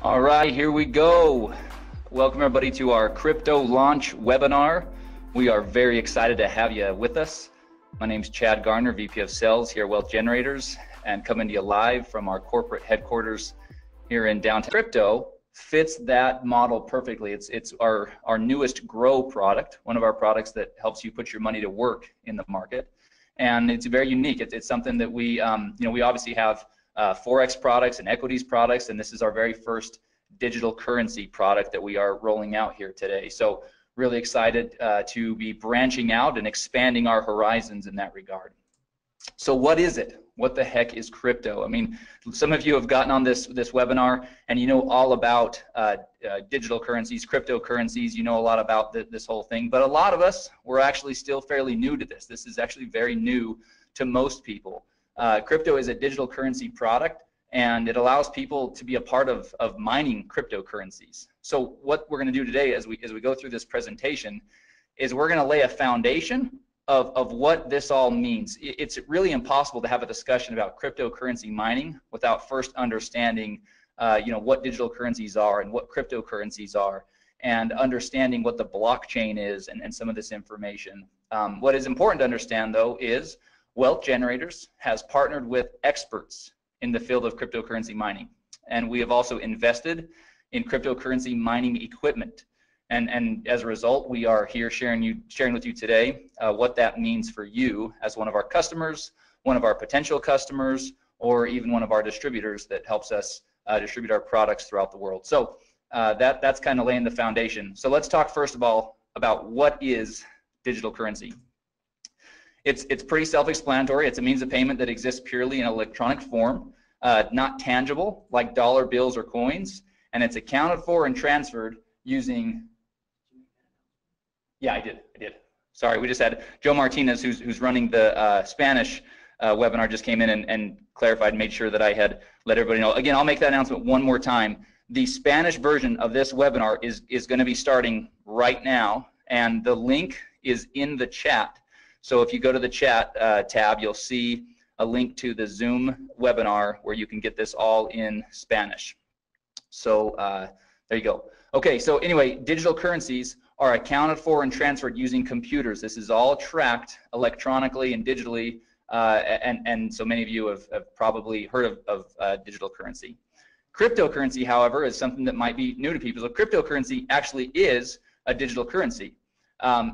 All right, here we go. Welcome everybody to our crypto launch webinar. We are very excited to have you with us. My name is Chad Garner, VP of Sales here at Wealth Generators, and coming to you live from our corporate headquarters here in downtown. Crypto fits that model perfectly. It's our newest Grow product, one of our products that helps you put your money to work in the market, and it's very unique. It's something that we we obviously have Forex products and equities products, and this is our very first digital currency product that we are rolling out here today. So really excited to be branching out and expanding our horizons in that regard. So what is it? What the heck is crypto? I mean, some of you have gotten on this webinar and you know all about digital currencies, cryptocurrencies, you know a lot about this whole thing, but a lot of us, we're actually still fairly new to this. This is actually very new to most people. Crypto is a digital currency product, and it allows people to be a part of mining cryptocurrencies. So what we're going to do today as we go through this presentation is we're going to lay a foundation of what this all means. It's really impossible to have a discussion about cryptocurrency mining without first understanding what digital currencies are and what cryptocurrencies are, and understanding what the blockchain is and some of this information. What is important to understand, though, is Wealth Generators has partnered with experts in the field of cryptocurrency mining, and we have also invested in cryptocurrency mining equipment. And as a result, we are here sharing with you today what that means for you as one of our customers, one of our potential customers, or even one of our distributors that helps us distribute our products throughout the world. So that's kind of laying the foundation. So let's talk first of all about what is digital currency. It's pretty self-explanatory. It's a means of payment that exists purely in electronic form, not tangible like dollar bills or coins, and it's accounted for and transferred using. Yeah, I did. Sorry, we just had Joe Martinez, who's running the Spanish webinar, just came in and clarified and made sure that I had let everybody know. Again, I'll make that announcement one more time. The Spanish version of this webinar is going to be starting right now, and the link is in the chat. So if you go to the chat tab, you'll see a link to the Zoom webinar where you can get this all in Spanish. So there you go. Okay, so anyway, digital currencies are accounted for and transferred using computers. This is all tracked electronically and digitally, and so many of you have probably heard of digital currency. Cryptocurrency, however, is something that might be new to people. So cryptocurrency actually is a digital currency.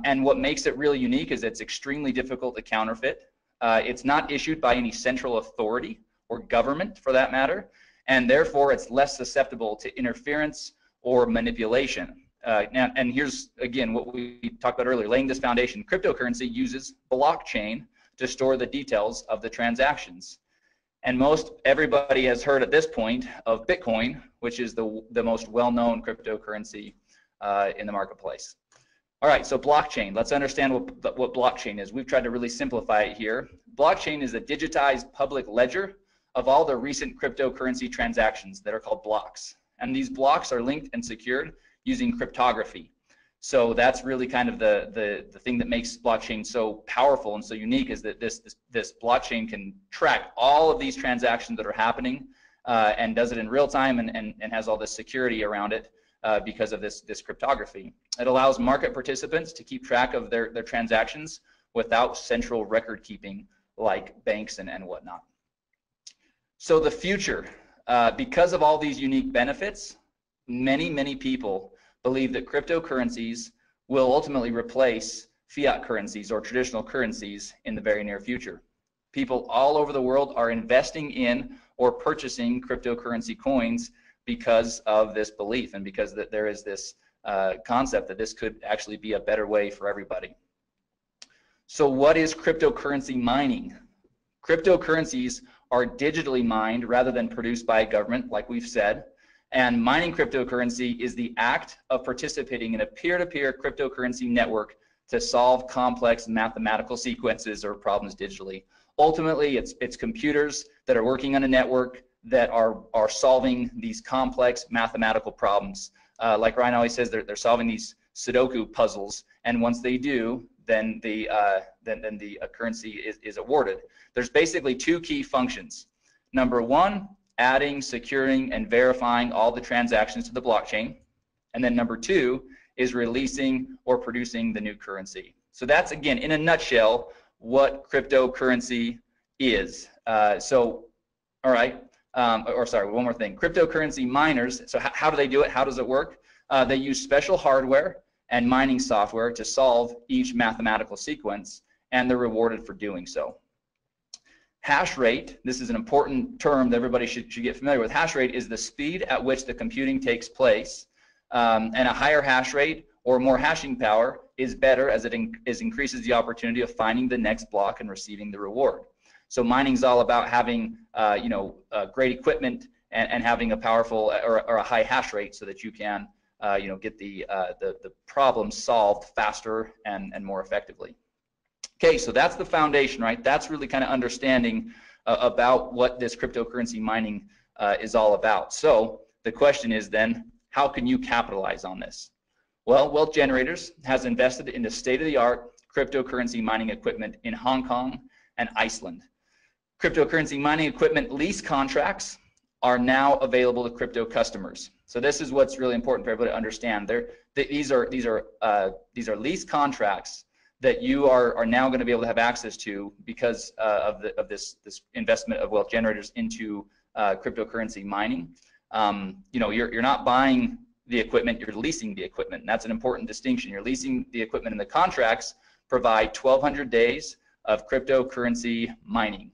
And what makes it really unique is it's extremely difficult to counterfeit. It's not issued by any central authority or government, for that matter, and therefore it's less susceptible to interference or manipulation. And here's, again, what we talked about earlier, laying this foundation. Cryptocurrency uses blockchain to store the details of the transactions. And most everybody has heard at this point of Bitcoin, which is the most well-known cryptocurrency in the marketplace. All right, so blockchain. Let's understand what blockchain is. We've tried to really simplify it here. Blockchain is a digitized public ledger of all the recent cryptocurrency transactions that are called blocks. And these blocks are linked and secured using cryptography. So that's really kind of the thing that makes blockchain so powerful and so unique, is that this blockchain can track all of these transactions that are happening and does it in real time and has all this security around it. Because of this cryptography. It allows market participants to keep track of their transactions without central record keeping like banks and whatnot. So the future, because of all these unique benefits, many people believe that cryptocurrencies will ultimately replace fiat currencies or traditional currencies in the very near future. People all over the world are investing in or purchasing cryptocurrency coins because of this belief, and because that there is this concept that this could actually be a better way for everybody. So what is cryptocurrency mining? Cryptocurrencies are digitally mined rather than produced by a government, like we've said, and mining cryptocurrency is the act of participating in a peer-to-peer cryptocurrency network to solve complex mathematical sequences or problems digitally. Ultimately, it's computers that are working on a network that are solving these complex mathematical problems. Like Ryan always says, they're solving these Sudoku puzzles, and once they do, then the currency is awarded. There's basically two key functions. Number one, adding, securing, and verifying all the transactions to the blockchain. And then number 2 is releasing or producing the new currency. So that's, again, in a nutshell, what cryptocurrency is. All right, sorry, one more thing. Cryptocurrency miners, so how do they do it? How does it work? They use special hardware and mining software to solve each mathematical sequence, and they're rewarded for doing so. Hash rate, this is an important term that everybody should get familiar with. Hash rate is the speed at which the computing takes place, and a higher hash rate or more hashing power is better as it increases the opportunity of finding the next block and receiving the reward. So mining is all about having great equipment and having a powerful or a high hash rate so that you can get the problem solved faster and more effectively. Okay, so that's the foundation, right? That's really kind of understanding about what this cryptocurrency mining is all about. So the question is then, how can you capitalize on this? Well, Wealth Generators has invested in the state-of-the-art cryptocurrency mining equipment in Hong Kong and Iceland. Cryptocurrency mining equipment lease contracts are now available to crypto customers. So this is what's really important for everybody to understand. These are lease contracts that you are now going to be able to have access to because of this investment of Wealth Generators into cryptocurrency mining. You're not buying the equipment, you're leasing the equipment, and that's an important distinction. You're leasing the equipment, and the contracts provide 1,200 days of cryptocurrency mining.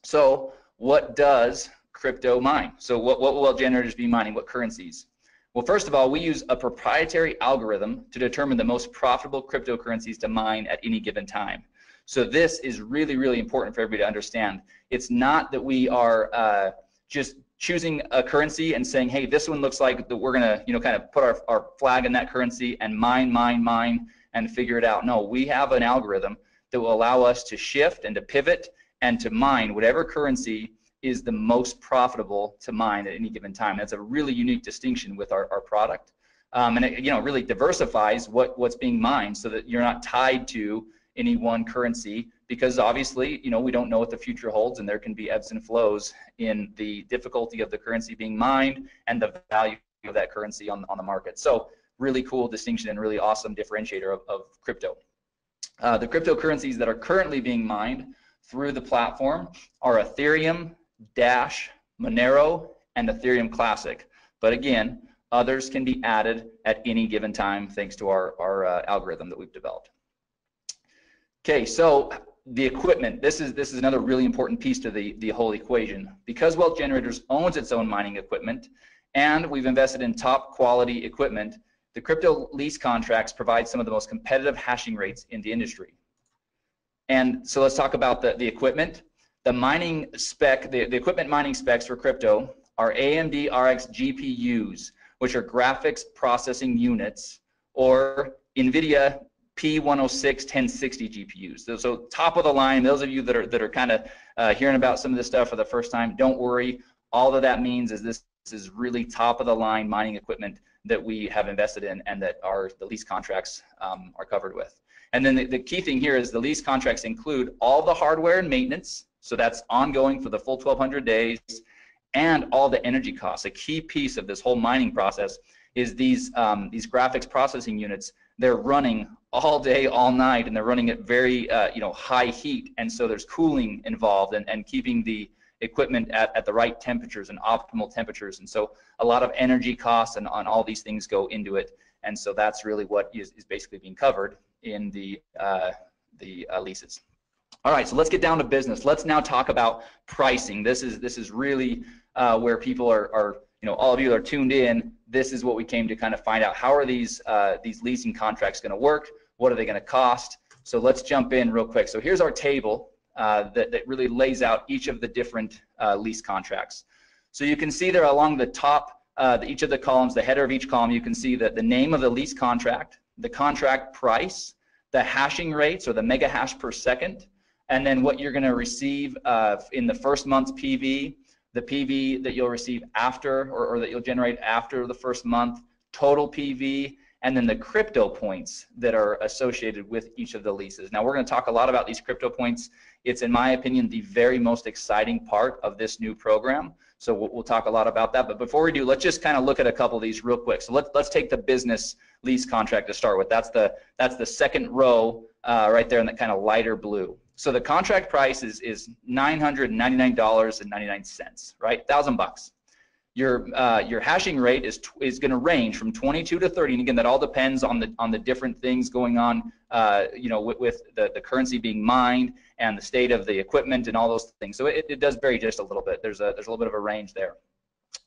So what does crypto mine? So what will Wealth Generators be mining? What currencies? Well, first of all, we use a proprietary algorithm to determine the most profitable cryptocurrencies to mine at any given time. So this is really, really important for everybody to understand. It's not that we are just choosing a currency and saying, hey, this one looks like that we're going to kind of put our flag in that currency and mine, and figure it out. No, we have an algorithm that will allow us to shift and to pivot and to mine whatever currency is the most profitable to mine at any given time. That's a really unique distinction with our product. And it really diversifies what's being mined so that you're not tied to any one currency, because obviously, we don't know what the future holds, and there can be ebbs and flows in the difficulty of the currency being mined and the value of that currency on the market. So really cool distinction and really awesome differentiator of crypto. The cryptocurrencies that are currently being mined through the platform are Ethereum, Dash, Monero, and Ethereum Classic. But again, others can be added at any given time thanks to our algorithm that we've developed. Okay, so the equipment, this is another really important piece to the whole equation. Because Wealth Generators owns its own mining equipment and we've invested in top quality equipment, the crypto lease contracts provide some of the most competitive hashing rates in the industry. And so let's talk about the equipment. The mining spec, the equipment mining specs for crypto are AMD RX GPUs, which are graphics processing units, or NVIDIA P106 1060 GPUs. So top of the line, those of you that are kind of hearing about some of this stuff for the first time, don't worry. All that means is this is really top of the line mining equipment that we have invested in and that the lease contracts are covered with. And then the key thing here is the lease contracts include all the hardware and maintenance, so that's ongoing for the full 1,200 days, and all the energy costs. A key piece of this whole mining process is these graphics processing units. They're running all day, all night, and they're running at very high heat, and so there's cooling involved and keeping the equipment at the right temperatures and optimal temperatures, and so a lot of energy costs and on all these things go into it, and so that's really what is basically being covered in the leases. All right, so let's get down to business. Let's now talk about pricing. This is really where people are all of you are tuned in. This is what we came to kind of find out. How are these leasing contracts going to work? What are they going to cost? So let's jump in real quick. So here's our table that really lays out each of the different lease contracts. So you can see there along the top, each of the columns, the header of each column, you can see that the name of the lease contract, the contract price, the hashing rates or the mega hash per second, and then what you're going to receive in the first month's PV, the PV that you'll receive after or that you'll generate after the first month, total PV, and then the crypto points that are associated with each of the leases. Now we're going to talk a lot about these crypto points. It's, in my opinion, the very most exciting part of this new program. So we'll talk a lot about that. But before we do, let's just kind of look at a couple of these real quick. So let's take the business lease contract to start with. That's the second row right there in the kind of lighter blue. So the contract price is $999.99, right? $1,000. Your hashing rate is going to range from 22 to 30, and again, that all depends on the different things going on, with the currency being mined and the state of the equipment and all those things. So it does vary just a little bit. There's a little bit of a range there.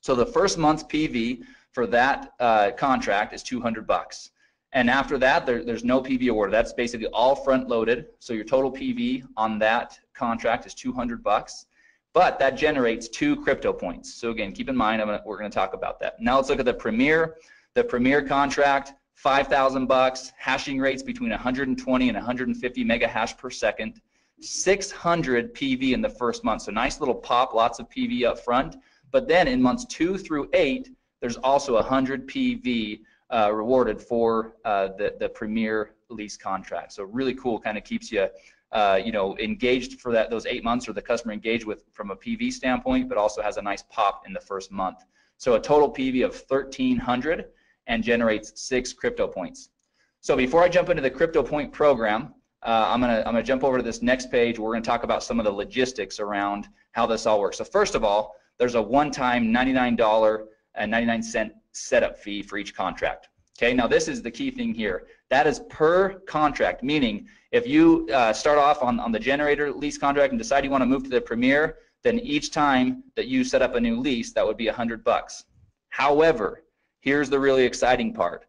So the first month's PV for that contract is $200, and after that, there's no PV awarded. That's basically all front loaded. So your total PV on that contract is $200. But that generates 2 crypto points. So again, keep in mind, we're going to talk about that. Now let's look at the Premier. The Premier contract, $5,000, hashing rates between 120 and 150 mega hash per second, 600 PV in the first month. So nice little pop, lots of PV up front. But then in months 2 through 8, there's also 100 PV rewarded for the Premier lease contract. So really cool, kind of keeps you engaged for those 8 months, or the customer engaged with from a PV standpoint, but also has a nice pop in the first month. So a total PV of 1,300 and generates 6 crypto points. So before I jump into the crypto point program, I'm gonna jump over to this next page. We're gonna talk about some of the logistics around how this all works. So first of all, there's a one-time $99.99 setup fee for each contract. Okay, now this is the key thing here. That is per contract, meaning if you start off on the generator lease contract and decide you want to move to the Premier, then each time that you set up a new lease, that would be $100. However, here's the really exciting part.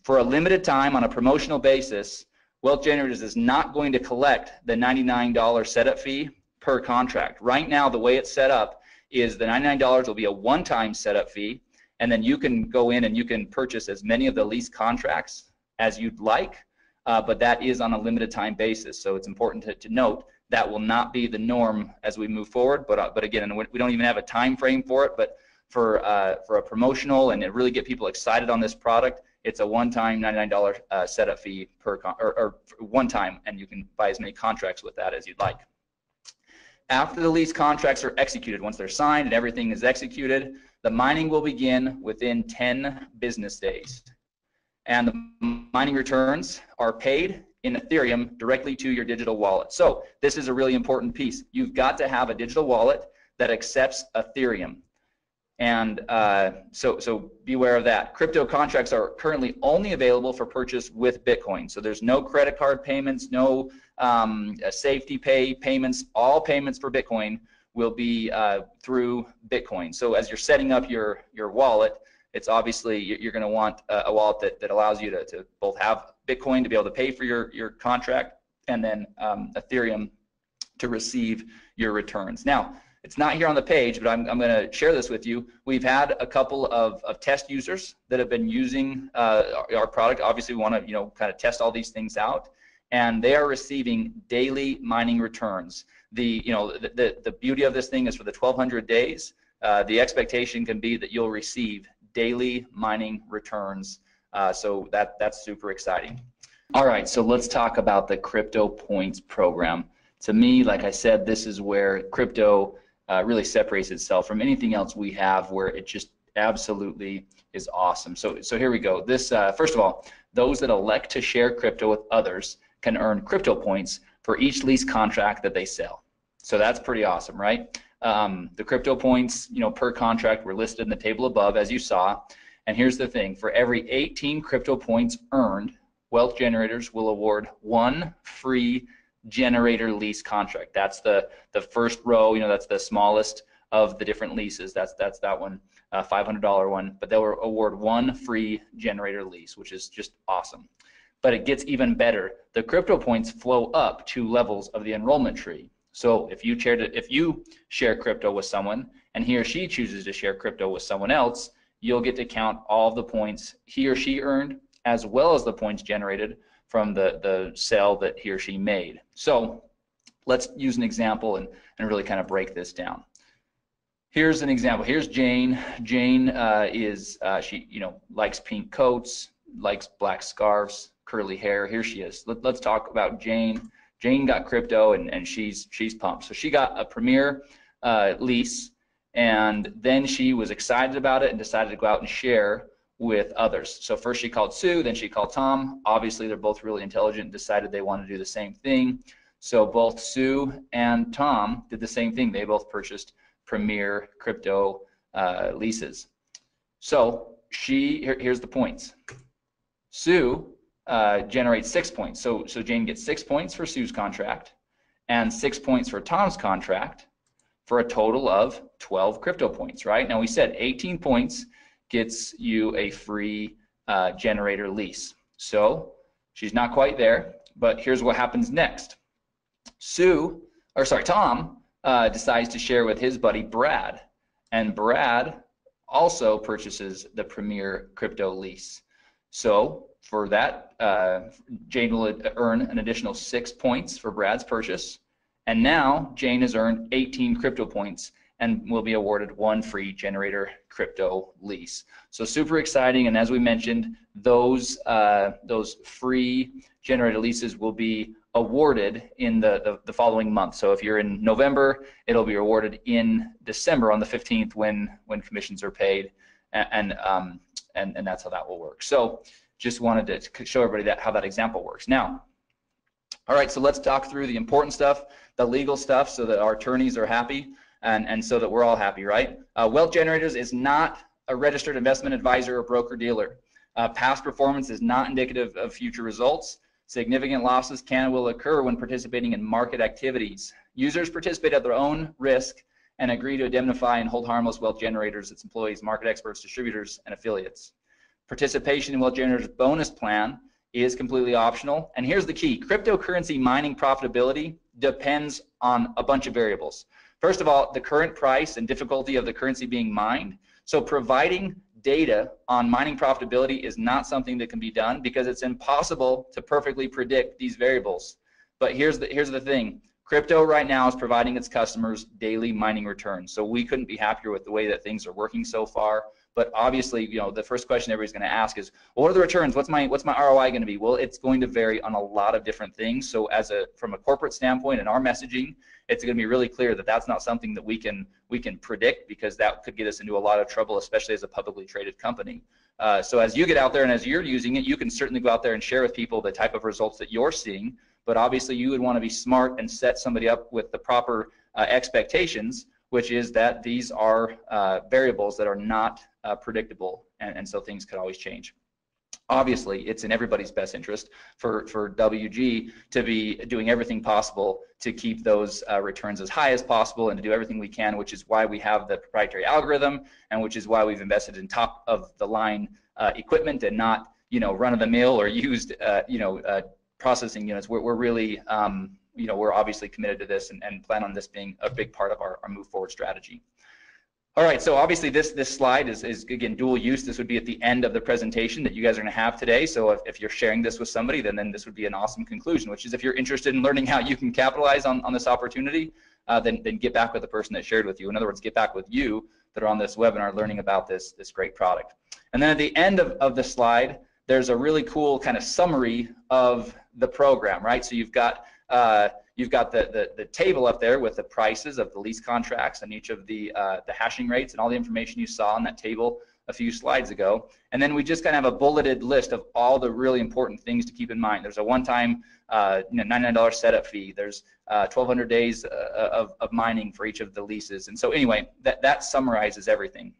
For a limited time on a promotional basis, Wealth Generators is not going to collect the $99 setup fee per contract. Right now, the way it's set up is the $99 will be a one-time setup fee, and then you can go in and you can purchase as many of the lease contracts as you'd like, but that is on a limited time basis. So it's important to note that will not be the norm as we move forward. But again, we don't even have a time frame for it. But for a promotional and to really get people excited on this product, it's a one-time $99 setup fee or one time, and you can buy as many contracts with that as you'd like. After the lease contracts are executed, once they're signed and everything is executed, the mining will begin within 10 business days. And the mining returns are paid in Ethereum directly to your digital wallet. So this is a really important piece. You've got to have a digital wallet that accepts Ethereum. And so beware of that. Crypto contracts are currently only available for purchase with Bitcoin. So there's no credit card payments, no safety payments. All payments for Bitcoin will be through Bitcoin. So as you're setting up your wallet, it's obviously you're going to want a wallet that allows you to both have Bitcoin to be able to pay for your contract, and then Ethereum to receive your returns. Now, it's not here on the page, but I'm going to share this with you. We've had a couple of test users that have been using our product. Obviously, we want to kind of test all these things out, and they are receiving daily mining returns. The beauty of this thing is for the 1,200 days, the expectation can be that you'll receive daily mining returns. So that's super exciting. All right, so let's talk about the Crypto Points program. To me, like I said, this is where crypto really separates itself from anything else we have, where it just absolutely is awesome. So here we go. This first of all, those that elect to share crypto with others can earn crypto points for each lease contract that they sell. So that's pretty awesome, right? The crypto points, per contract were listed in the table above, as you saw. And here's the thing: for every 18 crypto points earned, Wealth Generators will award 1 free generator lease contract. That's the first row. That's the smallest of the different leases. That's that one, $500 one. But they'll award 1 free generator lease, which is just awesome. But it gets even better. The crypto points flow up 2 levels of the enrollment tree. So if you share crypto with someone and he or she chooses to share crypto with someone else, you'll get to count all of the points he or she earned, as well as the points generated from the sale that he or she made. So let's use an example and really kind of break this down. Here's an example. Here's Jane. Jane she likes pink coats, likes black scarves, curly hair. Here she is. Let's talk about Jane. Jane got crypto and she's pumped. So she got a Premier lease, and then she was excited about it and decided to go out and share with others. So first she called Sue, then she called Tom. Obviously they're both really intelligent and decided they want to do the same thing. So both Sue and Tom did the same thing. They both purchased Premier crypto leases. So here's the points. Sue generates 6 points. So Jane gets 6 points for Sue's contract and 6 points for Tom's contract for a total of 12 crypto points, right? Now we said 18 points gets you a free generator lease. So she's not quite there, but here's what happens next. Tom decides to share with his buddy Brad, and Brad also purchases the Premier crypto lease. So for that, Jane will earn an additional 6 points for Brad's purchase, and now Jane has earned 18 crypto points and will be awarded 1 free generator crypto lease. So super exciting, and as we mentioned, those free generator leases will be awarded in the following month. So if you're in November, it'll be awarded in December on the 15th when commissions are paid, and that's how that will work. So just wanted to show everybody how that example works. Now, all right, so let's talk through the important stuff, the legal stuff, so that our attorneys are happy and so that we're all happy, right? Wealth Generators is not a registered investment advisor or broker-dealer. Past performance is not indicative of future results. Significant losses can and will occur when participating in market activities. Users participate at their own risk and agree to indemnify and hold harmless Wealth Generators, its employees, market experts, distributors, and affiliates. Participation in Wealth Generators bonus plan is completely optional. And here's the key: cryptocurrency mining profitability depends on a bunch of variables. First of all, the current price and difficulty of the currency being mined. So providing data on mining profitability is not something that can be done because it's impossible to perfectly predict these variables. But here's the thing. Crypto right now is providing its customers daily mining returns. So we couldn't be happier with the way that things are working so far. But obviously, you know, the first question everybody's going to ask is, well, what are the returns? What's my ROI going to be? Well, it's going to vary on a lot of different things. So from a corporate standpoint and our messaging, it's going to be really clear that that's not something that we can predict, because that could get us into a lot of trouble, especially as a publicly traded company. So as you get out there and as you're using it, you can certainly go out there and share with people the type of results that you're seeing. But obviously, you would want to be smart and set somebody up with the proper expectations, which is that these are variables that are not predictable, and so things could always change. Obviously, it's in everybody's best interest for WG to be doing everything possible to keep those returns as high as possible and to do everything we can, which is why we have the proprietary algorithm and which is why we've invested in top of the line equipment and not, you know, run of the mill or used, processing units. We're really, we're obviously committed to this and plan on this being a big part of our move forward strategy. All right, so obviously this slide is again dual use. This would be at the end of the presentation that you guys are going to have today. So if you're sharing this with somebody, then this would be an awesome conclusion, which is if you're interested in learning how you can capitalize on this opportunity, then get back with the person that shared with you. In other words, get back with you that are on this webinar learning about this great product. And then at the end of the slide, there's a really cool kind of summary of the program, right? So you've got the table up there with the prices of the lease contracts and each of the hashing rates and all the information you saw on that table a few slides ago. And then we just kind of have a bulleted list of all the really important things to keep in mind. There's a one-time $99 setup fee. There's 1,200 days of mining for each of the leases. And so anyway, that summarizes everything.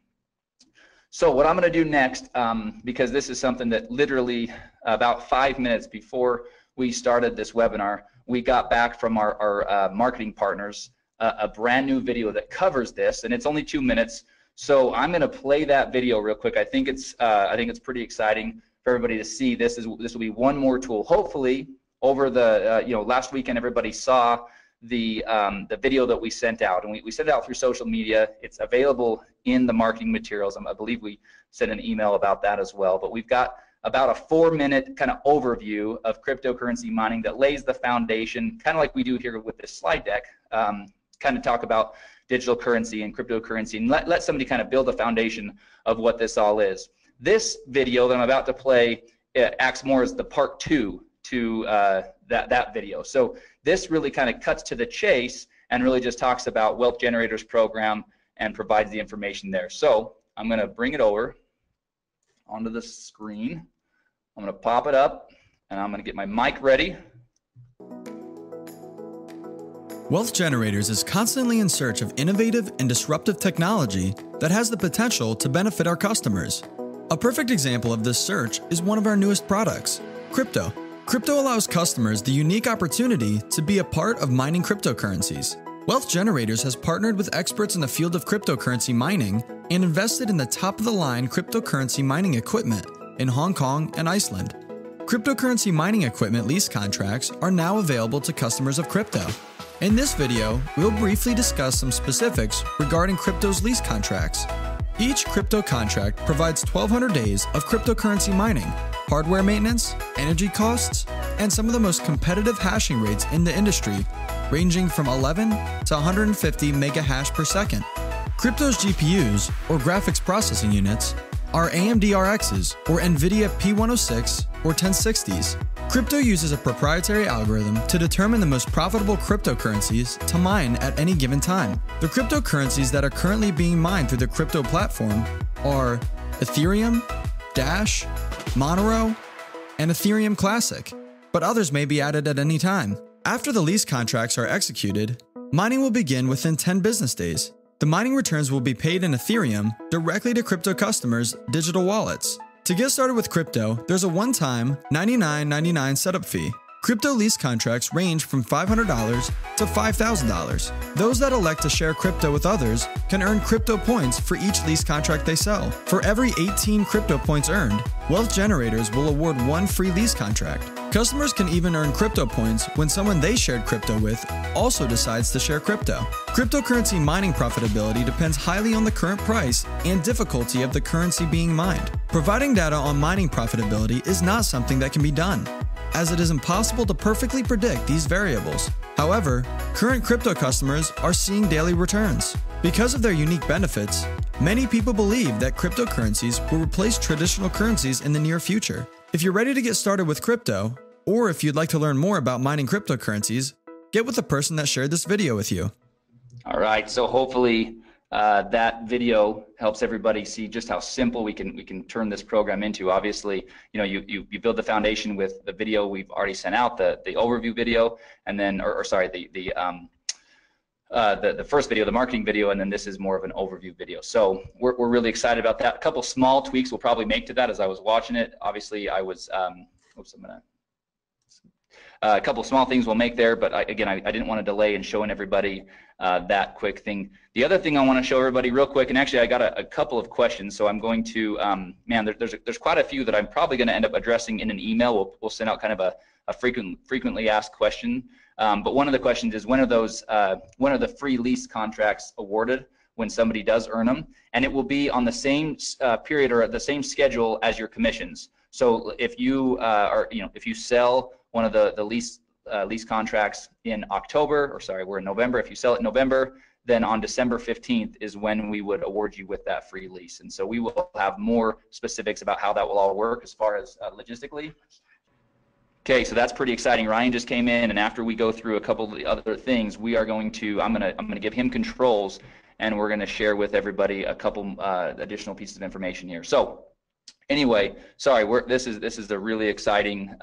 So what I'm going to do next, because this is something that literally about 5 minutes before we started this webinar, we got back from our marketing partners a brand new video that covers this, and it's only 2 minutes. So I'm going to play that video real quick. I think it's pretty exciting for everybody to see. This will be one more tool. Hopefully, over the last weekend, everybody saw the video that we sent out, and we sent it out through social media. It's available in the marketing materials. I believe we sent an email about that as well. But we've got about a 4-minute kind of overview of cryptocurrency mining that lays the foundation, kind of like we do here with this slide deck, kind of talk about digital currency and cryptocurrency, and let somebody kind of build a foundation of what this all is. This video that I'm about to play acts more as the part 2 to that video. So this really kind of cuts to the chase and really just talks about Wealth Generators program and provides the information there. So I'm going to bring it over onto the screen. I'm going to pop it up, and I'm going to get my mic ready. Wealth Generators is constantly in search of innovative and disruptive technology that has the potential to benefit our customers. A perfect example of this search is one of our newest products, crypto. Crypto allows customers the unique opportunity to be a part of mining cryptocurrencies. Wealth Generators has partnered with experts in the field of cryptocurrency mining and invested in the top-of-the-line cryptocurrency mining equipment in Hong Kong and Iceland. Cryptocurrency mining equipment lease contracts are now available to customers of crypto. In this video, we'll briefly discuss some specifics regarding crypto's lease contracts. Each crypto contract provides 1,200 days of cryptocurrency mining, hardware maintenance, energy costs, and some of the most competitive hashing rates in the industry, ranging from 11 to 150 mega hash per second. Crypto's GPUs, or graphics processing units, are AMD RXs, or NVIDIA P106 or 1060s. Crypto uses a proprietary algorithm to determine the most profitable cryptocurrencies to mine at any given time. The cryptocurrencies that are currently being mined through the crypto platform are Ethereum, Dash, Monero, and Ethereum Classic, but others may be added at any time. After the lease contracts are executed, mining will begin within 10 business days. The mining returns will be paid in Ethereum directly to crypto customers' digital wallets. To get started with crypto, there's a one-time $99.99 setup fee. Crypto lease contracts range from $500 to $5,000. Those that elect to share crypto with others can earn crypto points for each lease contract they sell. For every 18 crypto points earned, Wealth Generators will award one free lease contract. Customers can even earn crypto points when someone they shared crypto with also decides to share crypto. Cryptocurrency mining profitability depends highly on the current price and difficulty of the currency being mined. Providing data on mining profitability is not something that can be done, as it is impossible to perfectly predict these variables. However, current crypto customers are seeing daily returns. Because of their unique benefits, many people believe that cryptocurrencies will replace traditional currencies in the near future. If you're ready to get started with crypto, or if you'd like to learn more about mining cryptocurrencies, get with the person that shared this video with you. All right, so hopefully that video helps everybody see just how simple we can turn this program into. Obviously, you know, you build the foundation with the video we've already sent out, the overview video, and then, the first video, the marketing video, and then this is more of an overview video. So we're really excited about that. A couple small tweaks we'll probably make to that as I was watching it. Obviously, I was, a couple small things we'll make there, but I didn't want to delay in showing everybody that quick thing. The other thing I want to show everybody real quick, and actually I got a couple of questions, so I'm going to, there's quite a few that I'm probably going to end up addressing in an email. We'll send out kind of a frequently asked question. But one of the questions is, when are the free lease contracts awarded when somebody does earn them? And it will be on the same period or at the same schedule as your commissions. So if you if you sell one of the lease contracts in October, or sorry, we're in November. If you sell it in November, then on December 15th is when we would award you with that free lease. And so we will have more specifics about how that will all work as far as logistically. Okay, so that's pretty exciting. Ryan just came in, and after we go through a couple of the other things, we are going to, I'm gonna give him controls, and we're gonna share with everybody a couple additional pieces of information here. So anyway, sorry, this is a really exciting thing.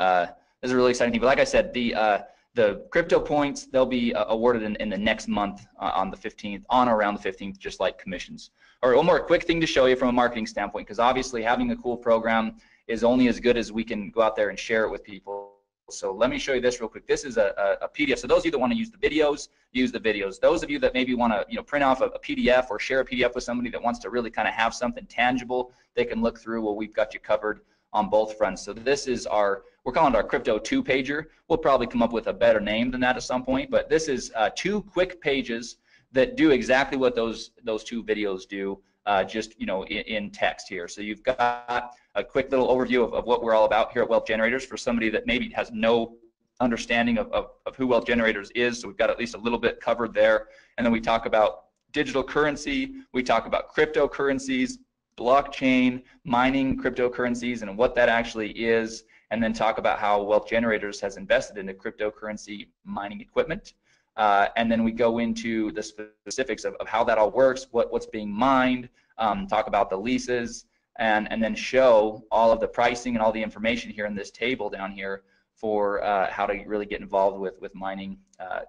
But like I said, the crypto points, they'll be awarded in the next month on the 15th, on or around the 15th, just like commissions. All right, one more quick thing to show you from a marketing standpoint, because obviously having a cool program is only as good as we can go out there and share it with people. So let me show you this real quick. This is a PDF. So those of you that want to use the videos, use the videos. Those of you that maybe want to print off a PDF or share a PDF with somebody that wants to really kind of have something tangible they can look through, well, we've got you covered on both fronts. So this is we're calling it our Crypto 2-pager. We'll probably come up with a better name than that at some point, but this is 2 quick pages that do exactly what those 2 videos do, just in text here. So you've got a quick little overview of what we're all about here at Wealth Generators for somebody that maybe has no understanding of who Wealth Generators is. So we've got at least a little bit covered there. And then we talk about digital currency, we talk about cryptocurrencies, blockchain, mining cryptocurrencies, and what that actually is, and then talk about how Wealth Generators has invested in the cryptocurrency mining equipment. and then we go into the specifics of how that all works, what's being mined, talk about the leases, and then show all of the pricing and all the information here in this table down here for how to really get involved with mining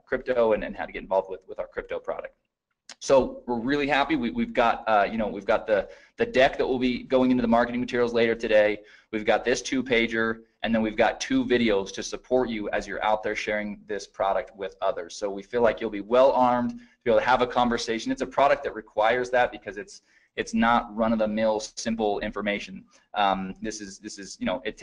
crypto and how to get involved with our crypto product. So we're really happy. We've got we've got the deck that will be going into the marketing materials later today. We've got this 2-pager, and then we've got 2 videos to support you as you're out there sharing this product with others. So we feel like you'll be well armed to be able to have a conversation. It's a product that requires that because it's not run-of-the-mill simple information. This is it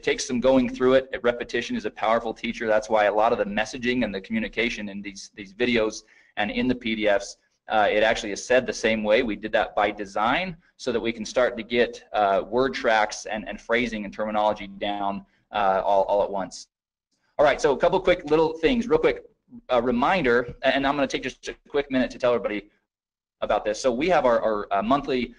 takes some going through it. Repetition is a powerful teacher. That's why a lot of the messaging and the communication in these videos and in the PDFs, it actually is said the same way. We did that by design so that we can start to get word tracks and phrasing and terminology down all at once. All right, so a couple quick little things, real quick reminder, and I'm going to take just a quick minute to tell everybody about this. So we have our monthly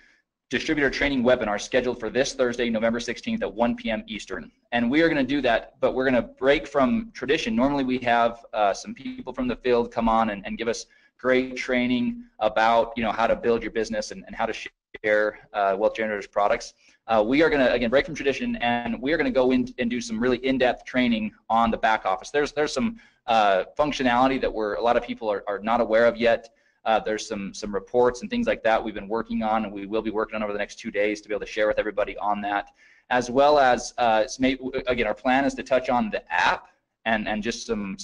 distributor training webinar scheduled for this Thursday, November 16th at 1 p.m. Eastern. And we are going to do that, but we're going to break from tradition. Normally we have some people from the field come on and give us great training about how to build your business and how to share Wealth Generators products. We are going to again break from tradition, and we are going to go in and do some really in-depth training on the back office. There's some functionality that a lot of people are not aware of yet. There's some reports and things like that we've been working on, and we will be working on over the next 2 days to be able to share with everybody on that, as well as again, our plan is to touch on the app and just some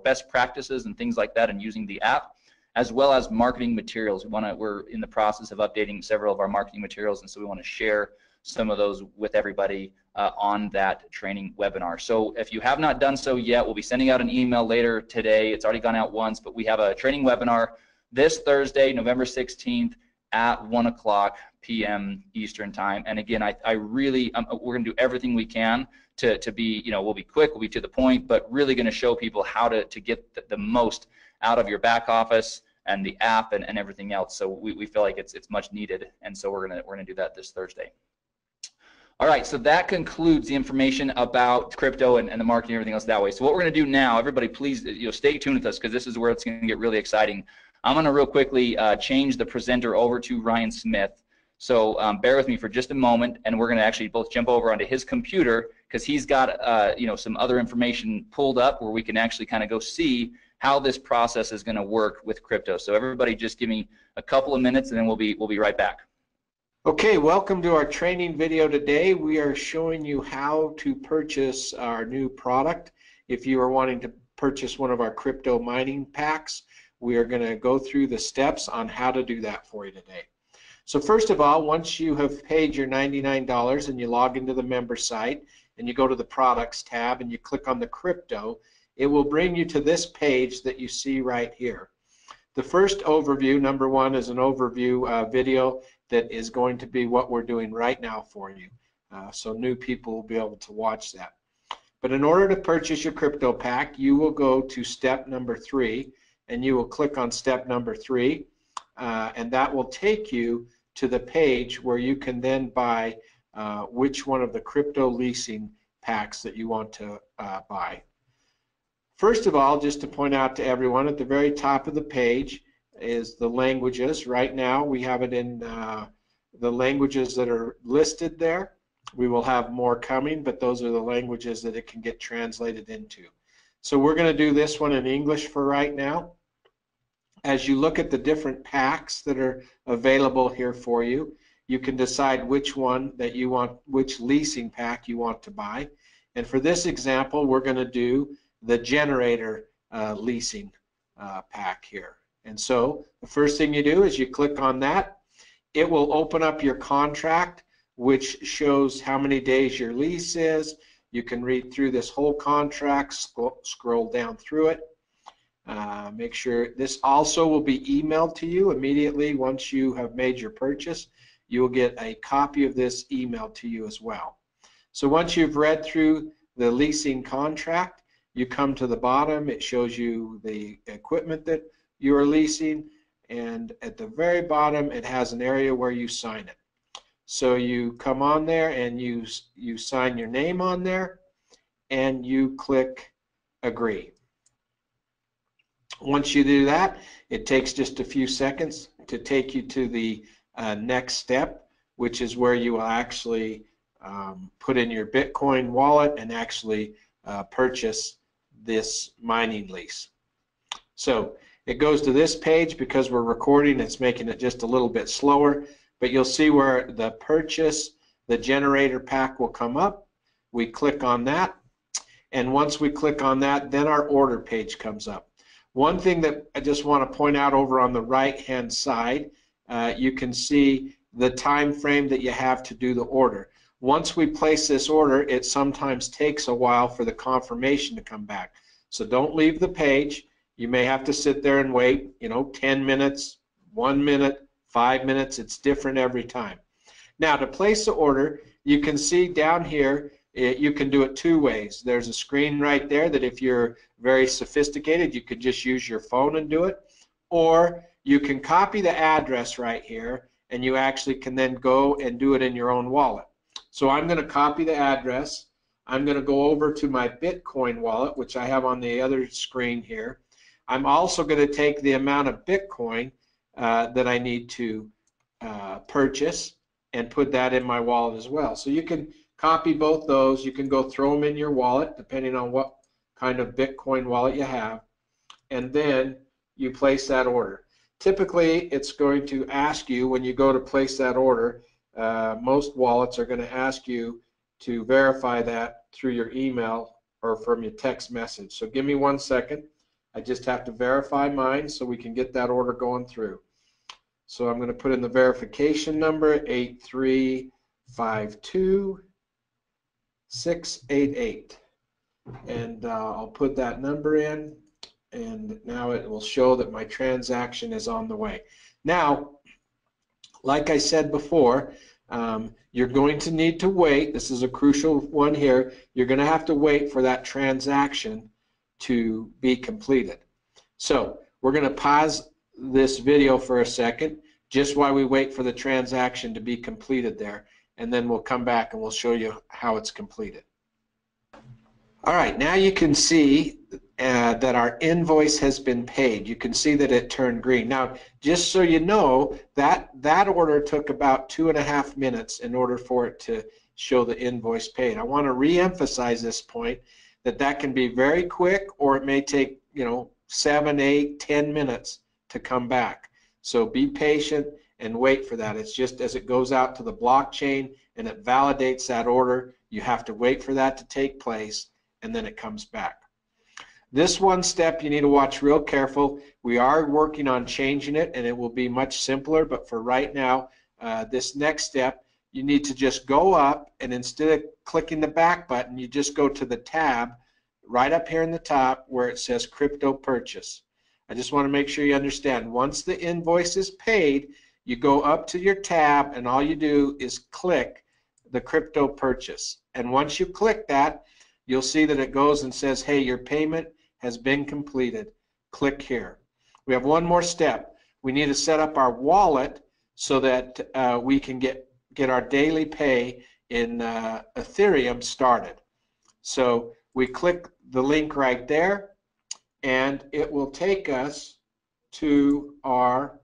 best practices and things like that, and using the app, as well as marketing materials. We're in the process of updating several of our marketing materials, and so we want to share some of those with everybody on that training webinar. So if you have not done so yet, we'll be sending out an email later today. It's already gone out once, but we have a training webinar this Thursday, November 16th at 1 p.m. Eastern time. And again, we're going to do everything we can to be, we'll be quick, we'll be to the point, but really going to show people how to get the most out of your back office and the app and everything else. So we feel like it's much needed, and so we're gonna do that this Thursday. All right, so that concludes the information about crypto and the marketing and everything else that way. So what we're gonna do now, everybody please stay tuned with us, because this is where it's gonna get really exciting. I'm gonna real quickly change the presenter over to Ryan Smith. So bear with me for just a moment, and we're gonna actually both jump over onto his computer, because he's got some other information pulled up where we can actually kind of go see how this process is going to work with crypto. So everybody just give me a couple of minutes, and then we'll be right back. Okay, welcome to our training video today. We are showing you how to purchase our new product. If you are wanting to purchase one of our crypto mining packs, we are going to go through the steps on how to do that for you today. So first of all, once you have paid your $99 and you log into the member site and you go to the products tab and you click on the crypto, it will bring you to this page that you see right here. The first overview, number 1, is an overview video that is going to be what we're doing right now for you. So new people will be able to watch that. But in order to purchase your crypto pack, you will go to step number 3, and you will click on step number 3, and that will take you to the page where you can then buy which one of the crypto leasing packs that you want to buy. First of all, just to point out to everyone, at the very top of the page is the languages. Right now we have it in the languages that are listed there. We will have more coming, but those are the languages that it can get translated into. So we're going to do this one in English for right now. As you look at the different packs that are available here for you, you can decide which one that you want, which leasing pack you want to buy. And for this example, we're going to do the generator leasing pack here. And so the first thing you do is you click on that. It will open up your contract, which shows how many days your lease is. You can read through this whole contract, scroll down through it. Make sure this also will be emailed to you immediately once you have made your purchase. You will get a copy of this emailed to you as well. So once you've read through the leasing contract, you come to the bottom. It shows you the equipment that you are leasing, and at the very bottom it has an area where you sign it. So you come on there and you sign your name on there, and you click agree. Once you do that, it takes just a few seconds to take you to the next step, which is where you will actually put in your Bitcoin wallet and actually purchase this mining lease. So it goes to this page. Because we're recording, it's making it just a little bit slower, but you'll see where the purchase, the generator pack will come up. We click on that, and once we click on that, then our order page comes up. One thing that I just want to point out, over on the right hand side, you can see the time frame that you have to do the order. Once we place this order, it sometimes takes a while for the confirmation to come back. So don't leave the page. You may have to sit there and wait, 10 minutes, 1 minute, 5 minutes. It's different every time. Now, to place the order, you can see down here, you can do it two ways. There's a screen right there that if you're very sophisticated, you could just use your phone and do it. Or you can copy the address right here, and you actually can then go and do it in your own wallet. So I'm going to copy the address. I'm going to go over to my Bitcoin wallet, which I have on the other screen here. I'm also going to take the amount of Bitcoin that I need to purchase and put that in my wallet as well. So you can copy both those. You can go throw them in your wallet, depending on what kind of Bitcoin wallet you have, and then you place that order. Typically, it's going to ask you, when you go to place that order, most wallets are going to ask you to verify that through your email or from your text message. So give me 1 second. I just have to verify mine so we can get that order going through. So I'm going to put in the verification number, 8352688, and I'll put that number in, and now it will show that my transaction is on the way. Now, like I said before, you're going to need to wait. This is a crucial one here. You're going to have to wait for that transaction to be completed. So we're going to pause this video for a second, just while we wait for the transaction to be completed there, and then we'll come back and we'll show you how it's completed. All right, now you can see that our invoice has been paid. You can see that it turned green. Now, just so you know, that order took about 2.5 minutes in order for it to show the invoice paid. I want to re-emphasize this point, that can be very quick, or it may take 7, 8, 10 minutes to come back. So be patient and wait for that. It's just as it goes out to the blockchain and it validates that order, you have to wait for that to take place, and then it comes back. This one step you need to watch real careful. We are working on changing it, and it will be much simpler, but for right now, this next step, you need to just go up, and instead of clicking the back button, you just go to the tab right up here in the top where it says Crypto Purchase. I just want to make sure you understand, once the invoice is paid, you go up to your tab, and all you do is click the Crypto Purchase. And once you click that, you'll see that it goes and says, hey, your payment has been completed. Click here. We have one more step. We need to set up our wallet so that we can get our daily pay in Ethereum started. So we click the link right there, and it will take us to our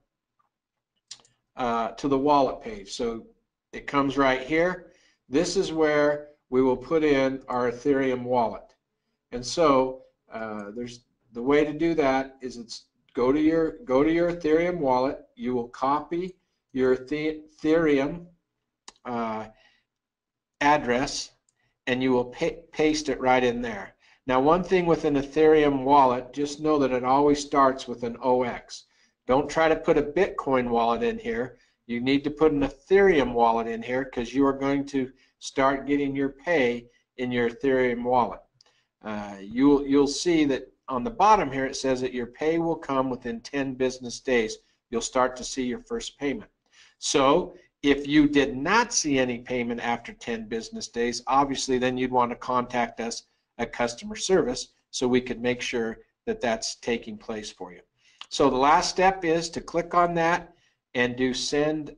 to the wallet page. So it comes right here. This is where we will put in our Ethereum wallet. And so there's the way to do that is go to your Ethereum wallet. You will copy your Ethereum address, and you will paste it right in there. Now, one thing with an Ethereum wallet, just know that it always starts with an OX. Don't try to put a Bitcoin wallet in here. You need to put an Ethereum wallet in here, because you are going to start getting your pay in your Ethereum wallet. You'll see that on the bottom here it says that your pay will come within 10 business days. You'll start to see your first payment. So if you did not see any payment after 10 business days, obviously then you'd want to contact us at customer service so we could make sure that that's taking place for you. So the last step is to click on that and do send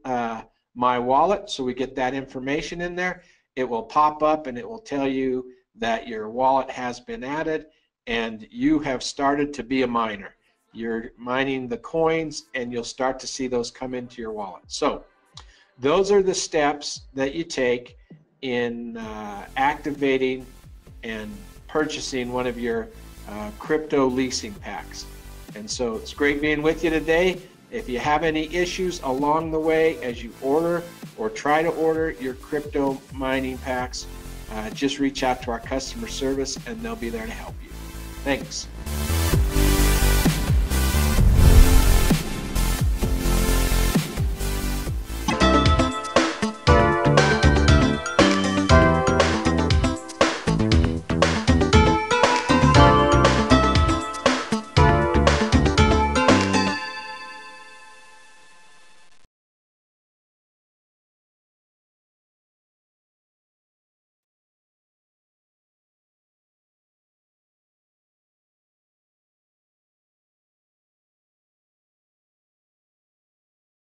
my wallet, so we get that information in there. It will pop up and it will tell you that your wallet has been added and you have started to be a miner. you're mining the coins, and you'll start to see those come into your wallet. So those are the steps that you take in activating and purchasing one of your crypto leasing packs. And so it's great being with you today. If you have any issues along the way as you order or try to order your crypto mining packs, just reach out to our customer service and they'll be there to help you. Thanks.